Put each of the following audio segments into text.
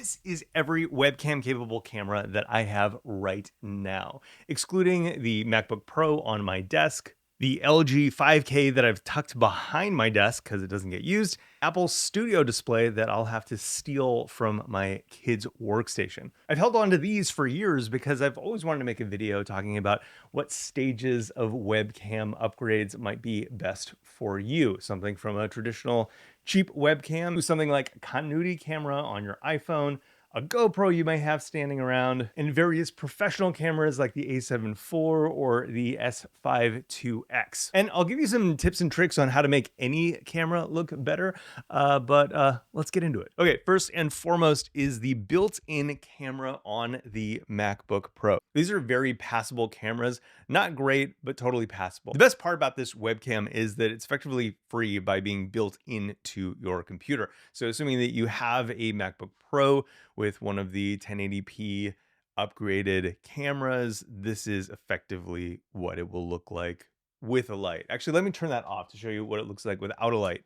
This is every webcam capable camera that I have right now, excluding the MacBook Pro on my desk, the LG 5K that I've tucked behind my desk because it doesn't get used, Apple Studio display that I'll have to steal from my kid's workstation. I've held on to these for years because I've always wanted to make a video talking about what stages of webcam upgrades might be best for you. Something from a traditional cheap webcam to something like a continuity camera on your iPhone, a GoPro you may have standing around, and various professional cameras like the A7 IV or the S5 IIX. And I'll give you some tips and tricks on how to make any camera look better, but let's get into it. Okay, first and foremost is the built-in camera on the MacBook Pro. These are very passable cameras, not great, but totally passable. The best part about this webcam is that it's effectively free by being built into your computer. So assuming that you have a MacBook Pro with one of the 1080p upgraded cameras, this is effectively what it will look like with a light. Actually, let me turn that off to show you what it looks like without a light.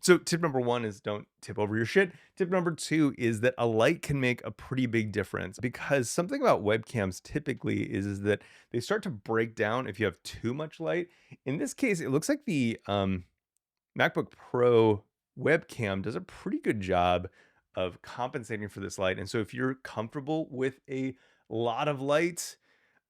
So tip number one is don't tip over your shit. Tip number two is that a light can make a pretty big difference, because something about webcams typically is that they start to break down if you have too much light. In this case, it looks like the MacBook Pro webcam does a pretty good job of compensating for this light. And so if you're comfortable with a lot of light,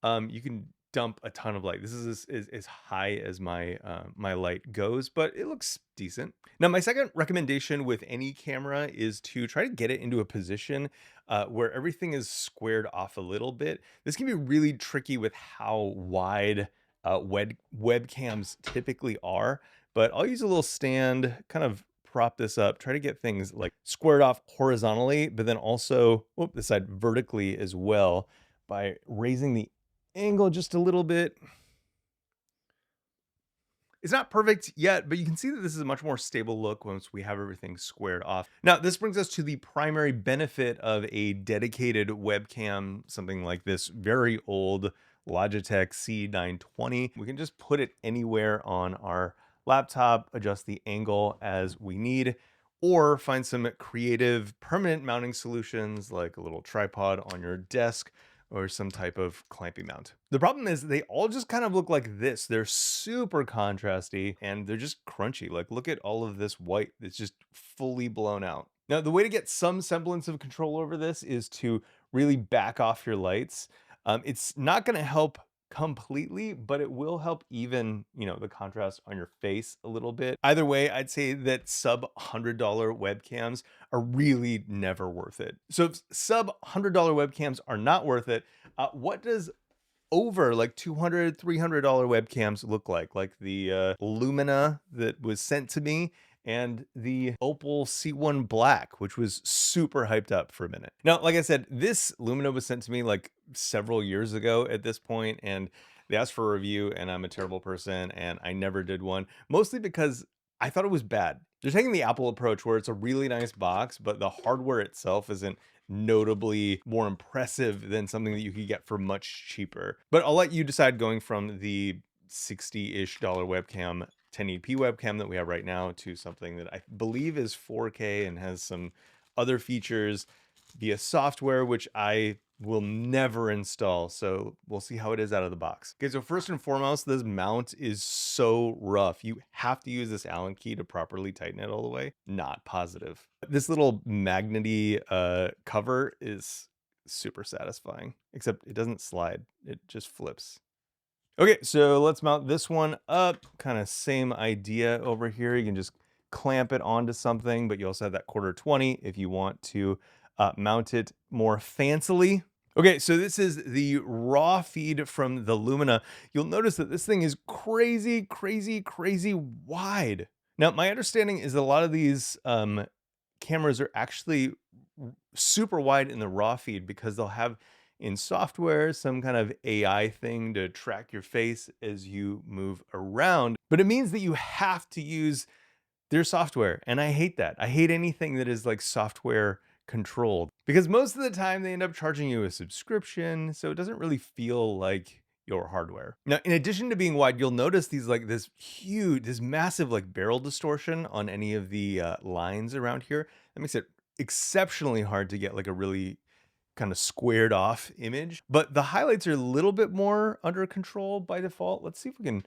you can dump a ton of light. This is as high as my my light goes, but it looks decent. Now, my second recommendation with any camera is to try to get it into a position where everything is squared off a little bit. This can be really tricky with how wide webcams typically are, but I'll use a little stand, kind of prop this up, try to get things like squared off horizontally, but then also this side vertically as well by raising the angle just a little bit. It's not perfect yet, but you can see that this is a much more stable look once we have everything squared off. Now, this brings us to the primary benefit of a dedicated webcam, something like this very old Logitech C920. We can just put it anywhere on our laptop, adjust the angle as we need, or find some creative permanent mounting solutions like a little tripod on your desk or some type of clampy mount. The problem is they all just kind of look like this. They're super contrasty and they're just crunchy. Like, look at all of this white that's just fully blown out. Now, the way to get some semblance of control over this is to really back off your lights. It's not going to help completely, but it will help even, the contrast on your face a little bit. Either way, I'd say that sub $100 webcams are really never worth it. So if sub $100 webcams are not worth it, what does over like $200, $300 webcams look like the Lumina that was sent to me, and the Opal C1 Black, which was super hyped up for a minute. Now, like I said, this Lumina was sent to me like several years ago at this point, and they asked for a review, and I'm a terrible person, and I never did one, mostly because I thought it was bad. They're taking the Apple approach where it's a really nice box, but the hardware itself isn't notably more impressive than something that you could get for much cheaper. But I'll let you decide, going from the 60-ish dollar webcam, 1080p webcam that we have right now, to something that I believe is 4K and has some other features via software, which I will never install. So we'll see how it is out of the box. Okay, so first and foremost, this mount is so rough. You have to use this Allen key to properly tighten it all the way. Not positive. This little magnety cover is super satisfying, except it doesn't slide. It just flips. Okay, so let's mount this one up. Kind of same idea over here. You can just clamp it onto something, but you also have that quarter 20 if you want to mount it more fancily. Okay, so this is the raw feed from the Lumina. You'll notice that this thing is crazy, crazy, crazy wide. Now, my understanding is that a lot of these cameras are actually super wide in the raw feed because they'll have in software some kind of AI thing to track your face as you move around. But it means that you have to use their software. And I hate that. I hate anything that is like software controlled, because most of the time they end up charging you a subscription. So it doesn't really feel like your hardware. Now, in addition to being wide, you'll notice these like this massive like barrel distortion on any of the lines around here. That makes it exceptionally hard to get like a really kind of squared off image, but the highlights are a little bit more under control by default. Let's see if we can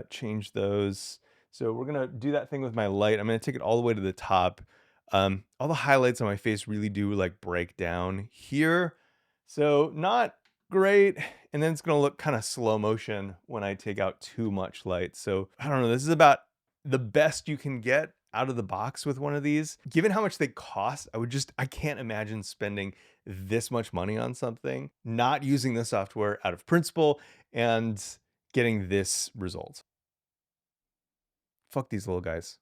change those. So we're gonna do that thing with my light. I'm gonna take it all the way to the top. All the highlights on my face really do like break down here. So not great. And then it's gonna look kind of slow motion when I take out too much light. So I don't know, this is about the best you can get out of the box with one of these. Given how much they cost, I can't imagine spending this much money on something, not using the software out of principle and getting this result. Fuck these little guys.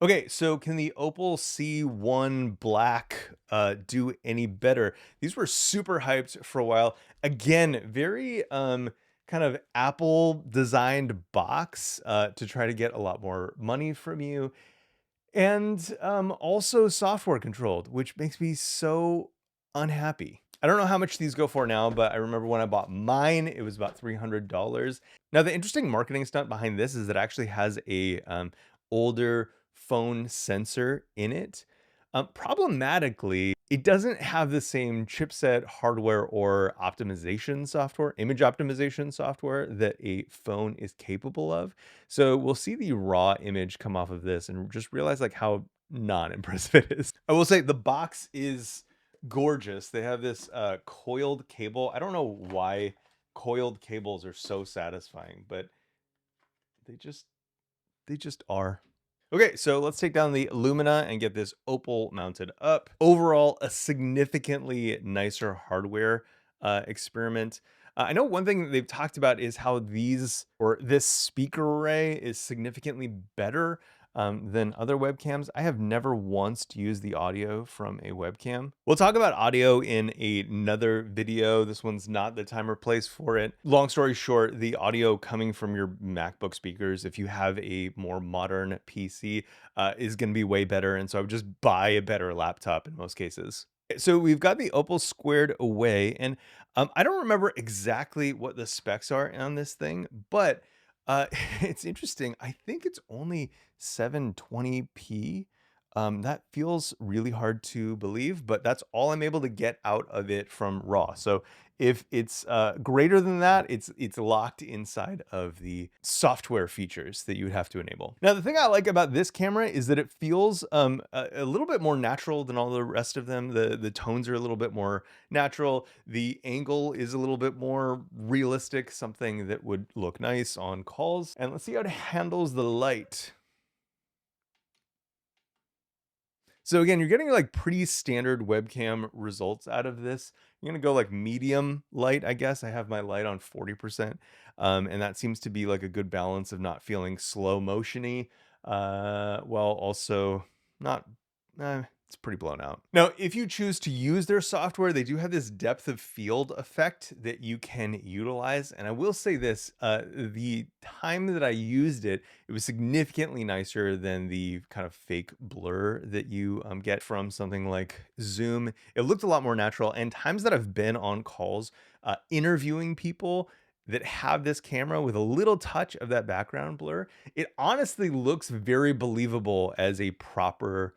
Okay, so can the Opal C1 Black do any better? These were super hyped for a while. Again, very kind of Apple designed box to try to get a lot more money from you. And also software controlled, which makes me so unhappy. I don't know how much these go for now, but I remember when I bought mine, it was about $300. Now, the interesting marketing stunt behind this is it actually has a older phone sensor in it. Problematically, it doesn't have the same chipset hardware or optimization software, image optimization software that a phone is capable of. So we'll see the raw image come off of this and just realize like how non-impressive it is. I will say the box is gorgeous. They have this coiled cable. I don't know why coiled cables are so satisfying, but they just they just are. Okay, so let's take down the Lumina and get this Opal mounted up. Overall, a significantly nicer hardware experiment. I know one thing that they've talked about is how this speaker array is significantly better than other webcams. I have never once used the audio from a webcam. We'll talk about audio in another video. This one's not the time or place for it. Long story short, the audio coming from your MacBook speakers, if you have a more modern PC, is going to be way better. And so I would just buy a better laptop in most cases. So we've got the Opal squared away, and I don't remember exactly what the specs are on this thing, but it's interesting. I think it's only 720p. That feels really hard to believe, but that's all I'm able to get out of it from raw. So if it's greater than that, it's locked inside of the software features that you would have to enable. Now, the thing I like about this camera is that it feels a little bit more natural than all the rest of them. The tones are a little bit more natural. The angle is a little bit more realistic, something that would look nice on calls. And let's see how it handles the light. So again, you're getting like pretty standard webcam results out of this. You're gonna go like medium light, I guess. I have my light on 40%. And that seems to be like a good balance of not feeling slow motiony, while also not, it's pretty blown out. Now, if you choose to use their software, they do have this depth of field effect that you can utilize. And I will say this, the time that I used it, it was significantly nicer than the kind of fake blur that you get from something like Zoom. It looked a lot more natural. And times that I've been on calls interviewing people that have this camera with a little touch of that background blur, it honestly looks very believable as a proper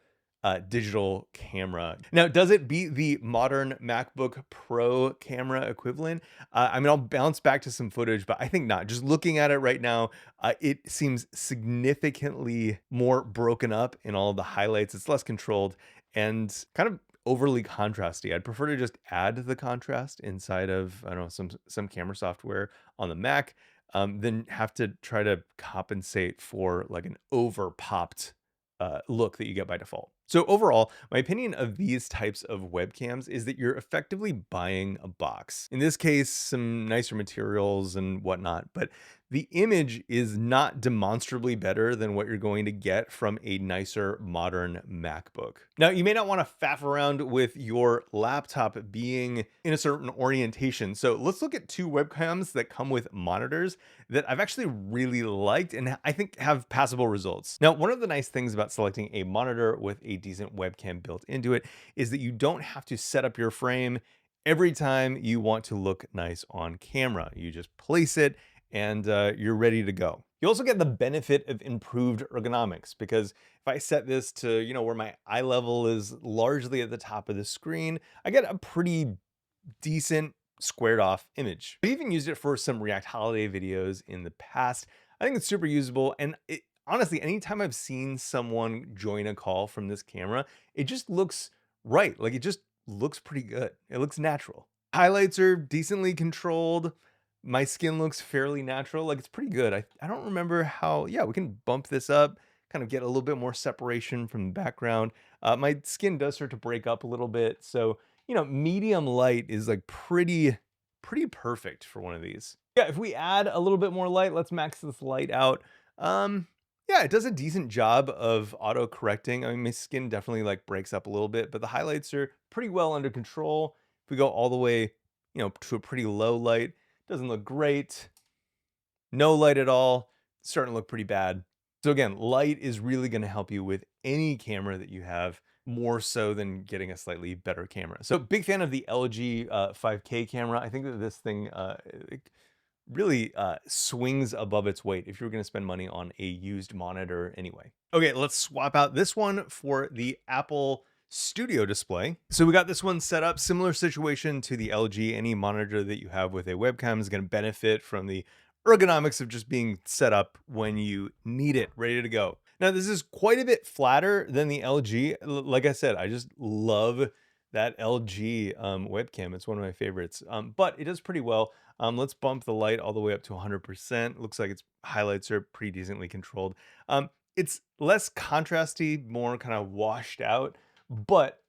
digital camera. Now, does it beat the modern MacBook Pro camera equivalent? I mean, I'll bounce back to some footage, but I think not. Just looking at it right now, it seems significantly more broken up in all of the highlights. It's less controlled and kind of overly contrasty. I'd prefer to just add the contrast inside of, I don't know, some camera software on the Mac, than have to try to compensate for like an over popped look that you get by default. So overall, my opinion of these types of webcams is that you're effectively buying a box. In this case, some nicer materials and whatnot, but the image is not demonstrably better than what you're going to get from a nicer modern MacBook. Now, you may not want to faff around with your laptop being in a certain orientation. So let's look at two webcams that come with monitors that I've actually really liked and I think have passable results. Now, one of the nice things about selecting a monitor with a decent webcam built into it is that you don't have to set up your frame every time you want to look nice on camera. You just place it and you're ready to go. You also get the benefit of improved ergonomics because if I set this to, where my eye level is largely at the top of the screen, I get a pretty decent squared off image. I even used it for some React holiday videos in the past. I think it's super usable. And honestly, anytime I've seen someone join a call from this camera, it just looks right. Like it just looks pretty good. It looks natural. Highlights are decently controlled. My skin looks fairly natural. Like it's pretty good. I don't remember how, yeah, we can bump this up, kind of get a little bit more separation from the background. My skin does start to break up a little bit. So, medium light is like pretty perfect for one of these. Yeah, if we add a little bit more light, let's max this light out. Um, yeah, it does a decent job of auto correcting. I mean, my skin definitely like breaks up a little bit, but the highlights are pretty well under control. If we go all the way, to a pretty low light, doesn't look great. No light at all, it's starting to look pretty bad. So again, light is really going to help you with any camera that you have, more so than getting a slightly better camera. So big fan of the LG 5K camera. I think that this thing it really swings above its weight if you're going to spend money on a used monitor anyway. Okay, let's swap out this one for the Apple Studio display. So we got this one set up, similar situation to the LG. Any monitor that you have with a webcam is going to benefit from the ergonomics of just being set up when you need it, ready to go. Now, this is quite a bit flatter than the LG. Like I said, I just love that LG webcam. It's one of my favorites, but it does pretty well. Let's bump the light all the way up to 100%. Looks like its highlights are pretty decently controlled. It's less contrasty, more kind of washed out, but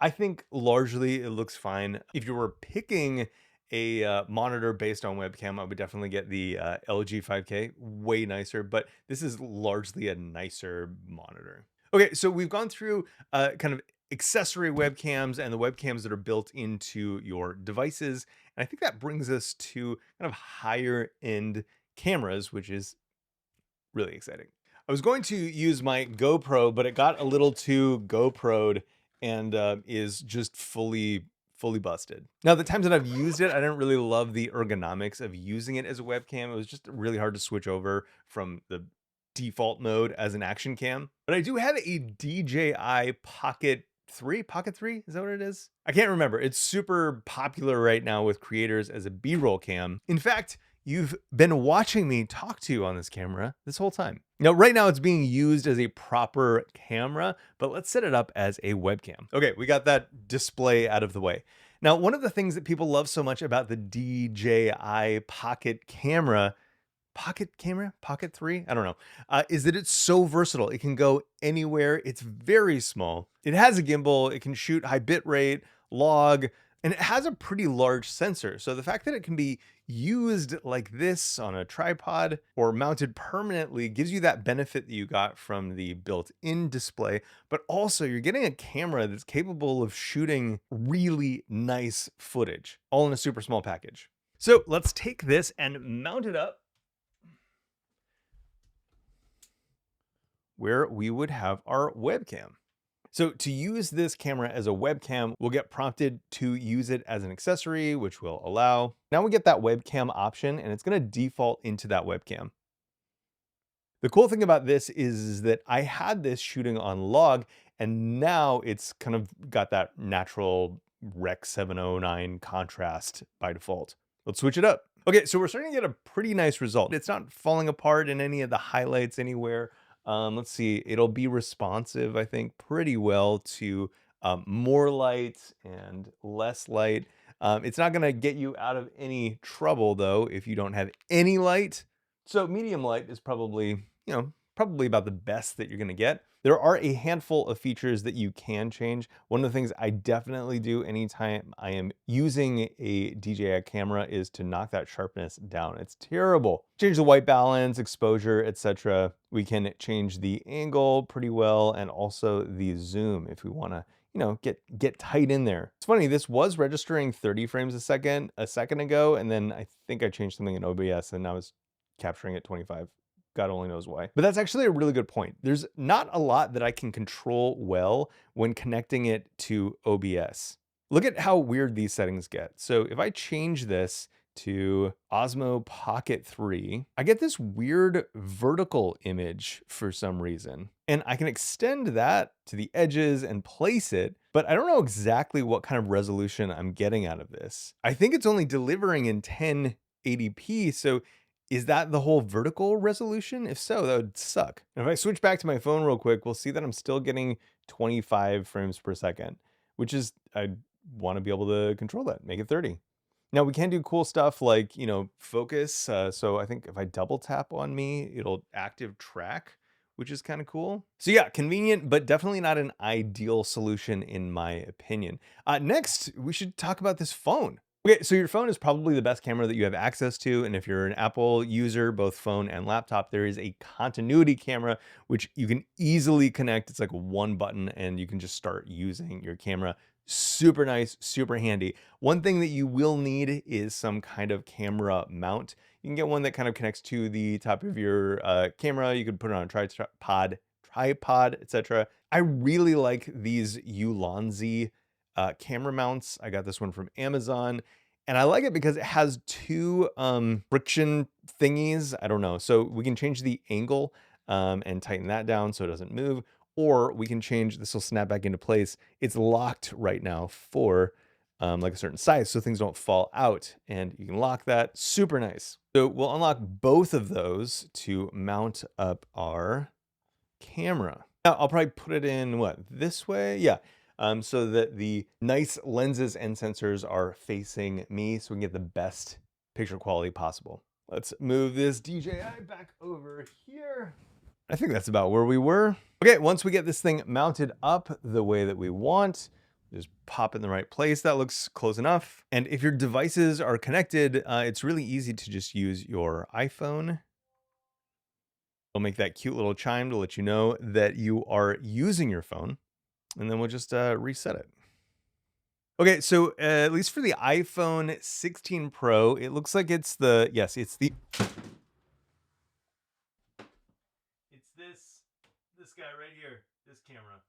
I think largely it looks fine. If you were picking a monitor based on webcam, I would definitely get the LG 5K, way nicer, but this is largely a nicer monitor. Okay, so we've gone through kind of accessory webcams and the webcams that are built into your devices. And I think that brings us to kind of higher end cameras, which is really exciting. I was going to use my GoPro, but it got a little too GoPro'd and is just fully busted. Now, the times that I've used it, I didn't really love the ergonomics of using it as a webcam. It was just really hard to switch over from the default mode as an action cam. But I do have a DJI Pocket 3, is that what it is? I can't remember. It's super popular right now with creators as a B-roll cam. In fact, you've been watching me talk to you on this camera this whole time. Now, right now it's being used as a proper camera, but let's set it up as a webcam. Okay, we got that display out of the way. Now, one of the things that people love so much about the DJI Pocket 3, I don't know, is that it's so versatile. It can go anywhere. It's very small. It has a gimbal. It can shoot high bit rate, log, and it has a pretty large sensor. So the fact that it can be used like this on a tripod or mounted permanently gives you that benefit that you got from the built-in display, but also you're getting a camera that's capable of shooting really nice footage, all in a super small package. So let's take this and mount it up where we would have our webcam. So to use this camera as a webcam, we'll get prompted to use it as an accessory, which we'll allow. Now we get that webcam option and it's gonna default into that webcam. The cool thing about this is that I had this shooting on log and now it's kind of got that natural Rec 709 contrast by default. Let's switch it up. Okay, so we're starting to get a pretty nice result. It's not falling apart in any of the highlights anywhere. Let's see, it'll be responsive, I think, pretty well to more light and less light. It's not gonna get you out of any trouble though if you don't have any light. So medium light is probably, probably about the best that you're gonna get. There are a handful of features that you can change. One of the things I definitely do anytime I am using a DJI camera is to knock that sharpness down. It's terrible. Change the white balance, exposure, etc. We can change the angle pretty well and also the zoom if we wanna, get tight in there. It's funny, this was registering 30 frames a second ago, and then I think I changed something in OBS and now it's capturing at 25. God only knows why. But that's actually a really good point. There's not a lot that I can control well when connecting it to OBS. Look at how weird these settings get. So if I change this to Osmo Pocket 3, I get this weird vertical image for some reason. And I can extend that to the edges and place it, but I don't know exactly what kind of resolution I'm getting out of this. I think it's only delivering in 1080p, so is that the whole vertical resolution? If so, that would suck. And if I switch back to my phone real quick, we'll see that I'm still getting 25 frames per second, which is, I want to be able to control that, make it 30. Now we can do cool stuff like, focus. So I think if I double tap on me, it'll active track, which is kind of cool. So yeah, convenient, but definitely not an ideal solution in my opinion. Next, we should talk about this phone. Okay, so your phone is probably the best camera that you have access to. And if you're an Apple user, both phone and laptop, there is a continuity camera, which you can easily connect. It's like one button and you can just start using your camera. Super nice, super handy. One thing that you will need is some kind of camera mount. You can get one that kind of connects to the top of your camera. You could put it on a tripod, etc. I really like these Ulanzi camera mounts. I got this one from Amazon. And I like it because it has two friction thingies. I don't know. So we can change the angle and tighten that down so it doesn't move. Or we can change, this will snap back into place. It's locked right now for like a certain size so things don't fall out. And you can lock that, super nice. So we'll unlock both of those to mount up our camera. Now I'll probably put it in this way? Yeah. So that the nice lenses and sensors are facing me so we can get the best picture quality possible. Let's move this DJI back over here. I think that's about where we were. Okay, once we get this thing mounted up the way that we want, just pop it in the right place. That looks close enough. And if your devices are connected, it's really easy to just use your iPhone. It'll make that cute little chime to let you know that you are using your phone. And then we'll just reset it. Okay, so at least for the iPhone 16 Pro, it looks like it's the, yes, it's this guy right here, this camera.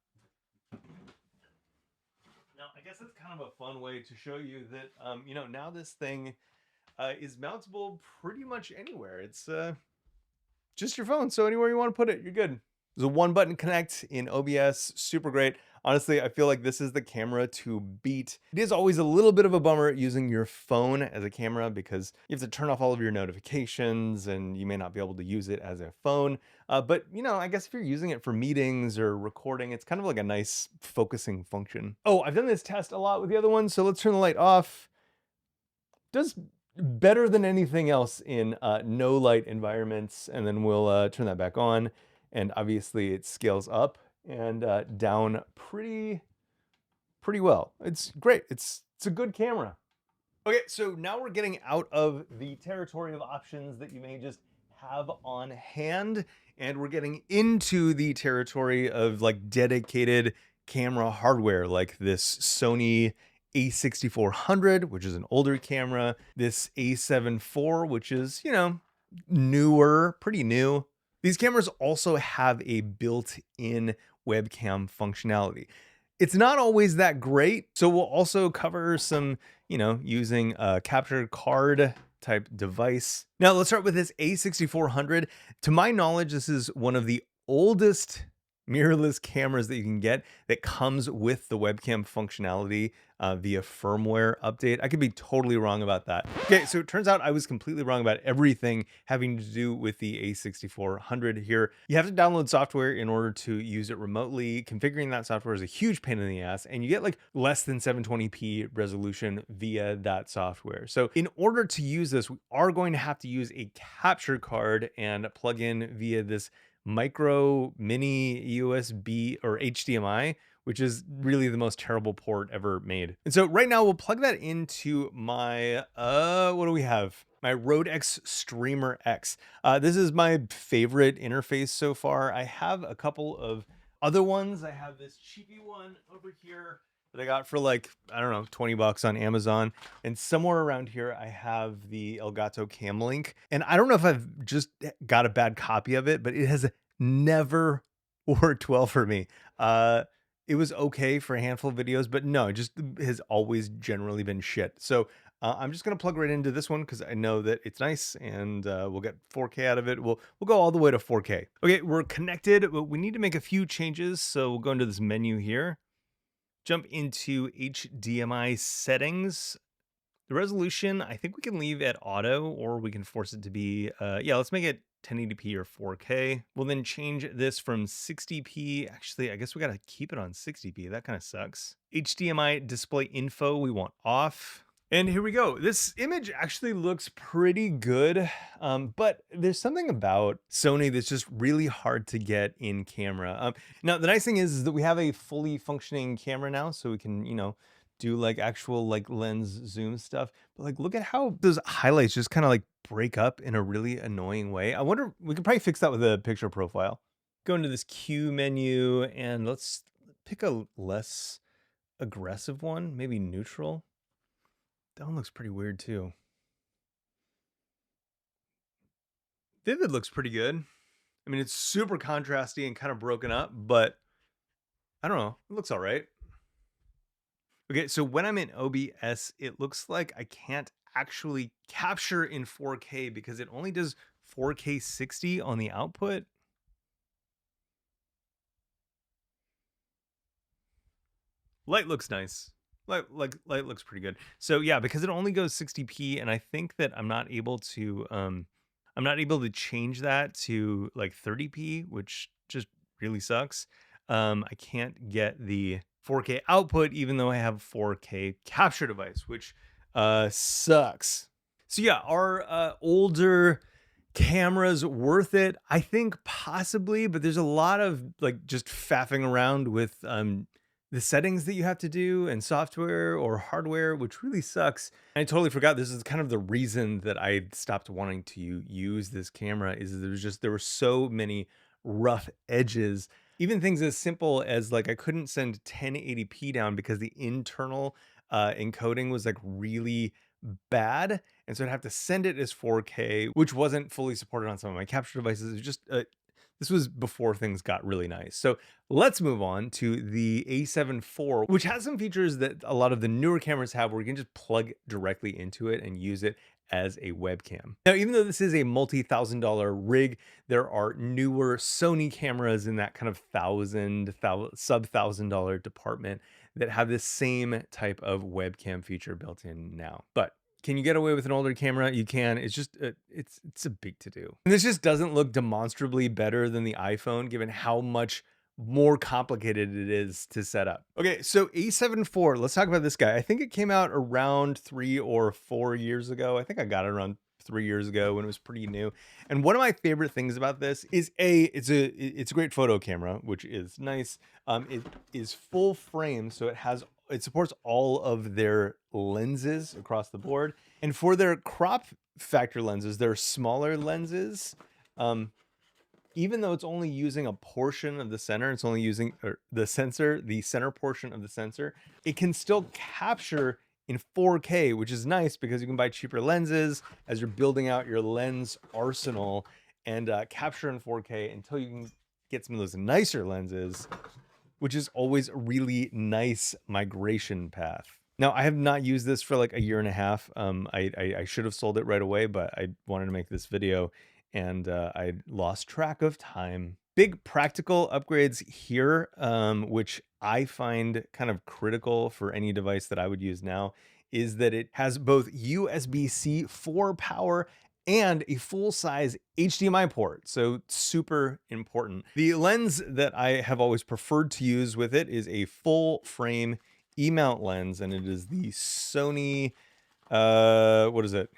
Now, I guess that's kind of a fun way to show you that, now this thing is mountable pretty much anywhere. It's just your phone, so anywhere you want to put it, you're good. There's a one button connect in OBS, super great. Honestly, I feel like this is the camera to beat. It is always a little bit of a bummer using your phone as a camera because you have to turn off all of your notifications and you may not be able to use it as a phone. But I guess if you're using it for meetings or recording, it's kind of like a nice focusing function. Oh, I've done this test a lot with the other one, so let's turn the light off. Does better than anything else in no light environments, and then we'll turn that back on. And obviously it scales up and down pretty well. It's great. It's a good camera. Okay, so now we're getting out of the territory of options that you may just have on hand, and we're getting into the territory of like dedicated camera hardware, like this Sony a6400, which is an older camera, this a7 IV, which is, newer, pretty new. These cameras also have a built-in webcam functionality. It's not always that great, so we'll also cover some, using a capture card type device. Now let's start with this a6400. To my knowledge, this is one of the oldest mirrorless cameras that you can get that comes with the webcam functionality via firmware update. I could be totally wrong about that. Okay, so it turns out I was completely wrong about everything having to do with the a6400 here. You have to download software in order to use it remotely. Configuring that software is a huge pain in the ass, and you get like less than 720p resolution via that software. So in order to use this, we are going to have to use a capture card and plug in via this micro mini USB or HDMI, which is really the most terrible port ever made. And so right now we'll plug that into my, what do we have? My Rode X Streamer X. This is my favorite interface so far. I have a couple of other ones. I have this cheapy one over here that I got for like, I don't know, 20 bucks on Amazon. And somewhere around here, I have the Elgato Cam Link. And I don't know if I've just got a bad copy of it, but it has never worked well for me. It was okay for a handful of videos, but no, it just has always generally been shit. So I'm just gonna plug right into this one because I know that it's nice and we'll get 4K out of it. We'll go all the way to 4K. Okay, we're connected, but we need to make a few changes. So we'll go into this menu here, jump into HDMI settings. The resolution, I think we can leave at auto or we can force it to be, yeah, let's make it 1080p or 4K. We'll then change this from 60p. Actually, I guess we got to keep it on 60p. That kind of sucks. HDMI display info, we want off. And here we go. This image actually looks pretty good, but there's something about Sony that's just really hard to get in camera. Now, the nice thing is that we have a fully functioning camera now, so we can, do like actual like lens zoom stuff. But like, look at how those highlights just kind of like break up in a really annoying way. I wonder, we could probably fix that with a picture profile. Go into this Q menu and let's pick a less aggressive one, maybe neutral. That one looks pretty weird too. Vivid looks pretty good. I mean, it's super contrasty and kind of broken up, but I don't know. It looks all right. Okay, so when I'm in OBS, it looks like I can't actually capture in 4K because it only does 4K 60 on the output. Light looks nice. Light looks pretty good. So yeah, because it only goes 60p, and I think that I'm not able to change that to like 30p, which just really sucks. I can't get the 4K output even though I have a 4K capture device, which sucks. So yeah, are older cameras worth it? I think possibly, but there's a lot of like just faffing around with the settings that you have to do and software or hardware, which really sucks. I totally forgot this is kind of the reason that I stopped wanting to use this camera is there were so many rough edges. Even things as simple as like I couldn't send 1080p down because the internal encoding was like really bad. And so I'd have to send it as 4K, which wasn't fully supported on some of my capture devices. It was just this was before things got really nice. So let's move on to the A7 IV, which has some features that a lot of the newer cameras have where you can just plug directly into it and use it as a webcam. Now, even though this is a multi-$1,000 rig, there are newer Sony cameras in that kind of sub-$1,000 department that have this same type of webcam feature built in now. But can you get away with an older camera? You can. It's just it's a big to do. And this just doesn't look demonstrably better than the iPhone, given how much more complicated it is to set up. Okay, so A7 IV, let's talk about this guy. I think it came out around 3 or 4 years ago. I think I got it around 3 years ago when it was pretty new. And one of my favorite things about this is it's a great photo camera, which is nice. It is full frame, so it supports all of their lenses across the board. And for their crop factor lenses, they're smaller lenses. Even though it's only using a portion of the center, it's only using the center portion of the sensor, it can still capture in 4K, which is nice because you can buy cheaper lenses as you're building out your lens arsenal and capture in 4K until you can get some of those nicer lenses, which is always a really nice migration path. Now, I have not used this for like a year and a half. I should have sold it right away, but I wanted to make this video and I lost track of time. Big practical upgrades here, which I find kind of critical for any device that I would use now, is that it has both USB-C for power and a full-size HDMI port. So super important. The lens that I have always preferred to use with it is a full frame E-mount lens, and it is the Sony, what is it?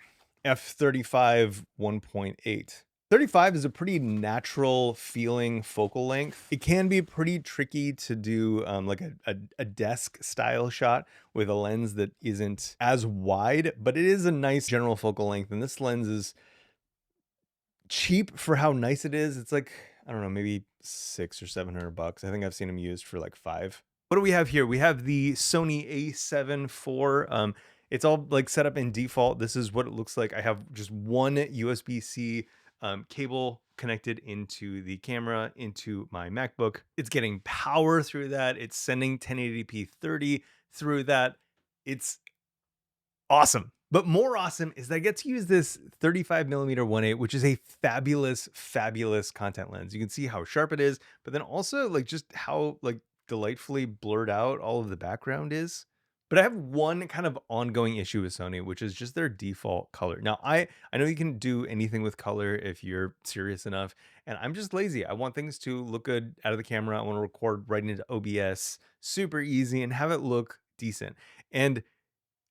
F35 1.8. 35 is a pretty natural feeling focal length. It can be pretty tricky to do like a desk style shot with a lens that isn't as wide, but it is a nice general focal length. And this lens is cheap for how nice it is. It's like, I don't know, maybe $600 or $700. I think I've seen them used for like $5. What do we have here? We have the Sony A7 IV. It's all like set up in default. This is what it looks like. I have just one USB-C cable connected into the camera, into my MacBook. It's getting power through that. It's sending 1080p 30 through that. It's awesome. But more awesome is that I get to use this 35mm 1.8, which is a fabulous, fabulous content lens. You can see how sharp it is, but then also like just how like delightfully blurred out all of the background is. But I have one kind of ongoing issue with Sony, which is just their default color. Now, I know you can do anything with color if you're serious enough, and I'm just lazy. I want things to look good out of the camera. I want to record right into OBS, super easy, and have it look decent. And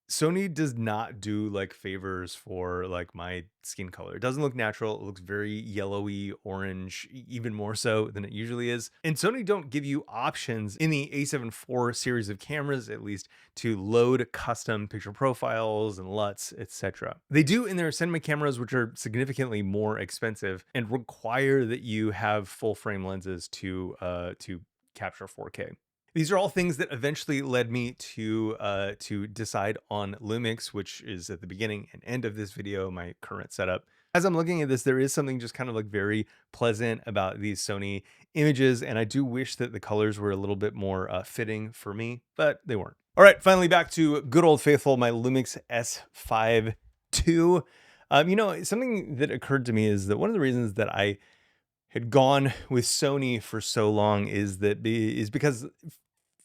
Sony does not do like favors for like my skin color. It doesn't look natural. It looks very yellowy, orange, even more so than it usually is. And Sony don't give you options in the A7 IV series of cameras, at least, to load custom picture profiles and LUTs, etc. They do in their cinema cameras, which are significantly more expensive and require that you have full frame lenses to capture 4K. These are all things that eventually led me to decide on Lumix, which is at the beginning and end of this video, my current setup. As I'm looking at this, there is something just kind of like very pleasant about these Sony images, and I do wish that the colors were a little bit more fitting for me, but they weren't. All right, finally back to good old faithful, my Lumix S5 II. You know, something that occurred to me is that one of the reasons that I had gone with Sony for so long is because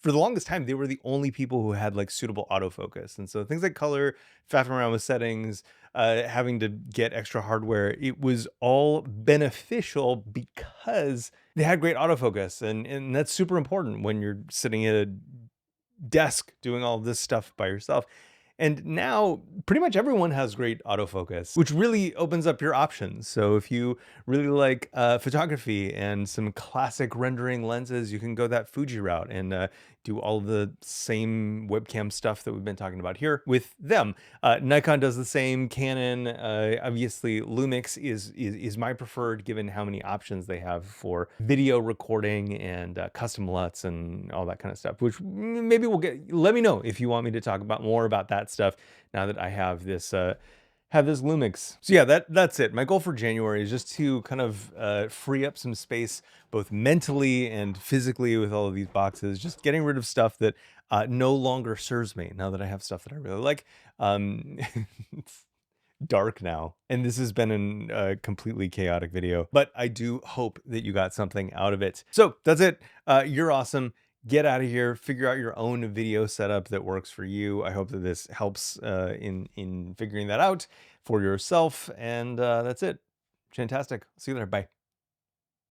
for the longest time they were the only people who had like suitable autofocus, and so things like color, faffing around with settings, having to get extra hardware, it was all beneficial because they had great autofocus, and that's super important when you're sitting at a desk doing all this stuff by yourself. And now pretty much everyone has great autofocus, which really opens up your options. So if you really like photography and some classic rendering lenses, you can go that Fuji route and do all the same webcam stuff that we've been talking about here with them. Nikon does the same, Canon, obviously Lumix is my preferred given how many options they have for video recording and custom LUTs and all that kind of stuff, which maybe we'll get. Let me know if you want me to talk about more about that stuff now that I have this Lumix. So yeah, that's it. My goal for January is just to kind of free up some space, both mentally and physically, with all of these boxes, just getting rid of stuff that no longer serves me now that I have stuff that I really like. It's dark now, and this has been a completely chaotic video, but I do hope that you got something out of it. So that's it. You're awesome. Get out of here, figure out your own video setup that works for you. I hope that this helps in figuring that out for yourself. And that's it. Fantastic. See you there. Bye.